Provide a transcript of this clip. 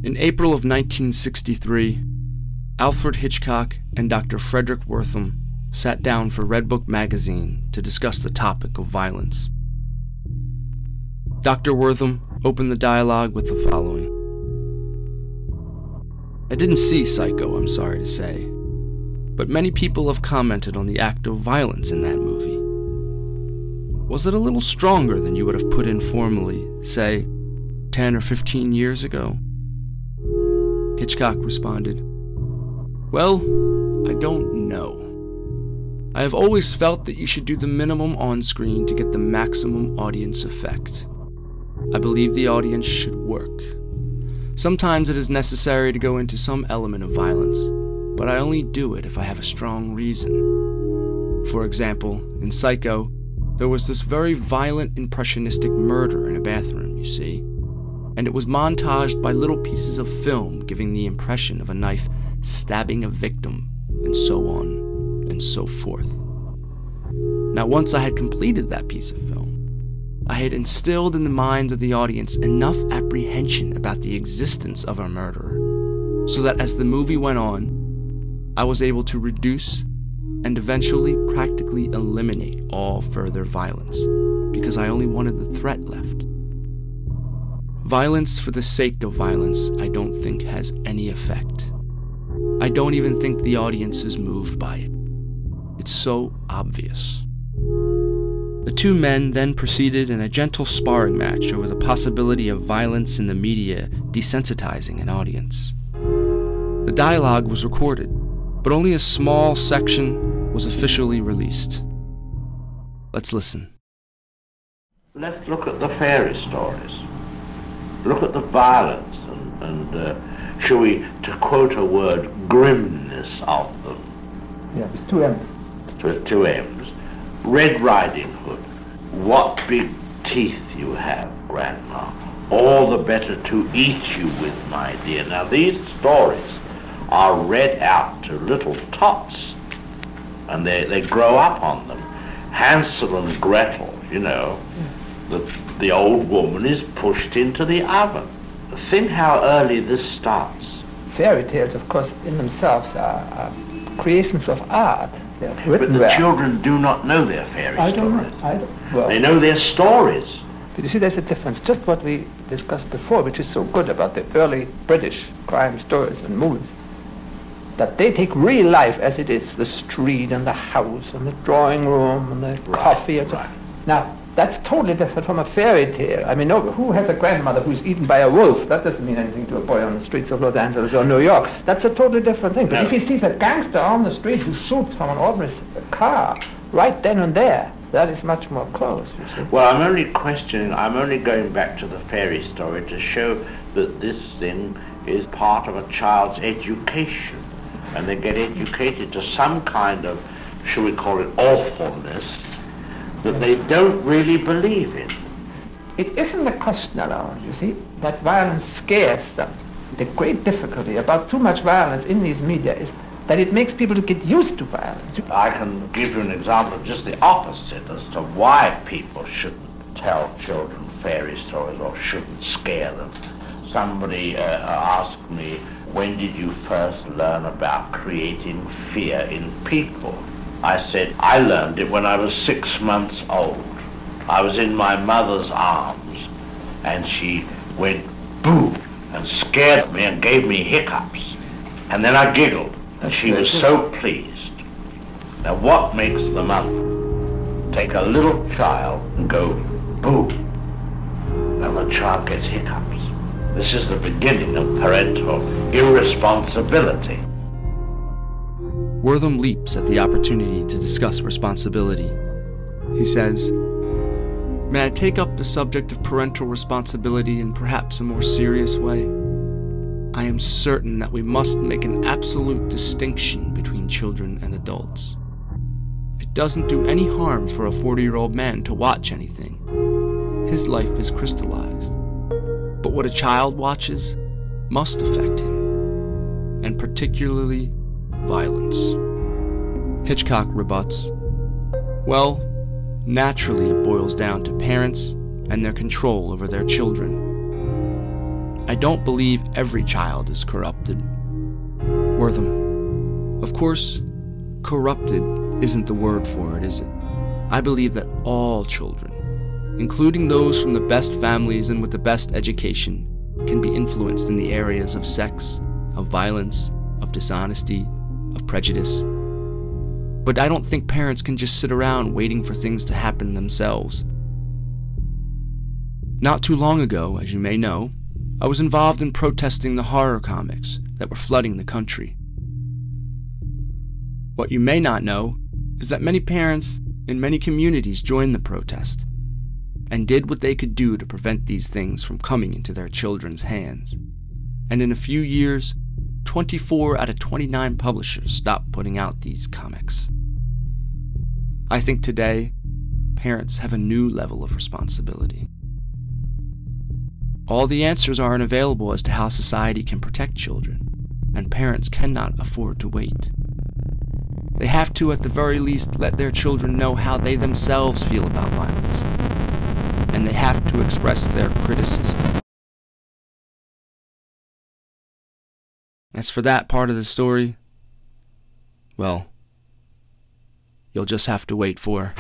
In April of 1963, Alfred Hitchcock and Dr. Fredric Wertham sat down for Redbook magazine to discuss the topic of violence. Dr. Wertham opened the dialogue with the following. I didn't see Psycho, I'm sorry to say, but many people have commented on the act of violence in that movie. Was it a little stronger than you would have put in formally, say, 10 or 15 years ago? Hitchcock responded, Well, I don't know. I have always felt that you should do the minimum on screen to get the maximum audience effect. I believe the audience should work. Sometimes it is necessary to go into some element of violence, but I only do it if I have a strong reason. For example, in Psycho, there was this very violent impressionistic murder in a bathroom, you see, and it was montaged by little pieces of film giving the impression of a knife stabbing a victim, and so on and so forth. Now, once I had completed that piece of film, I had instilled in the minds of the audience enough apprehension about the existence of a murderer, so that as the movie went on, I was able to reduce and eventually practically eliminate all further violence, because I only wanted the threat left. Violence for the sake of violence, I don't think has any effect. I don't even think the audience is moved by it. It's so obvious. The two men then proceeded in a gentle sparring match over the possibility of violence in the media desensitizing an audience. The dialogue was recorded, but only a small section was officially released. Let's listen. Let's look at the fairy stories. Look at the violence and shall we, to quote a word, grimness of them. Yeah, with two M's. With two M's. Red Riding Hood. What big teeth you have, Grandma. All the better to eat you with, my dear. Now these stories are read out to little tots, and they grow up on them. Hansel and Gretel, you know, the old woman is pushed into the oven. Think how early this starts. Fairy tales, of course, in themselves are creations of art. They're written but the well. Children do not know their fairy stories. Well, they know their stories. But you see, there's a difference. Just what we discussed before, which is so good about the early British crime stories and movies, that they take real life as it is, the street and the house and the drawing room and the coffee and so on. Now, that's totally different from a fairy tale. I mean, who has a grandmother who's eaten by a wolf? That doesn't mean anything to a boy on the streets of Los Angeles or New York. That's a totally different thing. But if he sees a gangster on the street who shoots from an ordinary car right then and there, that is much more close, you see. Well, I'm only going back to the fairy story to show that this thing is part of a child's education. And they get educated to some kind of, shall we call it, awfulness that they don't really believe in. It isn't a question alone, you see, that violence scares them. The great difficulty about too much violence in these media is that it makes people get used to violence. I can give you an example of just the opposite as to why people shouldn't tell children fairy stories or shouldn't scare them. Somebody asked me, when did you first learn about creating fear in people? I said, I learned it when I was 6 months old. I was in my mother's arms, and she went boo and scared me and gave me hiccups. And then I giggled, and she was so pleased. Now what makes the mother take a little child and go boo, and the child gets hiccups? This is the beginning of parental irresponsibility. Wertham leaps at the opportunity to discuss responsibility. He says, May I take up the subject of parental responsibility in perhaps a more serious way? I am certain that we must make an absolute distinction between children and adults. It doesn't do any harm for a 40-year-old man to watch anything. His life is crystallized. But what a child watches must affect him, and particularly violence. Hitchcock rebuts, well, naturally it boils down to parents and their control over their children. I don't believe every child is corrupted. Wertham, of course, corrupted isn't the word for it, is it? I believe that all children, including those from the best families and with the best education, can be influenced in the areas of sex, of violence, of dishonesty, of prejudice. But I don't think parents can just sit around waiting for things to happen themselves. Not too long ago, as you may know, I was involved in protesting the horror comics that were flooding the country. What you may not know is that many parents in many communities joined the protest and did what they could do to prevent these things from coming into their children's hands. And in a few years, 24 out of 29 publishers stopped putting out these comics. I think today, parents have a new level of responsibility. All the answers aren't available as to how society can protect children, and parents cannot afford to wait. They have to, at the very least, let their children know how they themselves feel about violence, and they have to express their criticism. As for that part of the story, well, you'll just have to wait for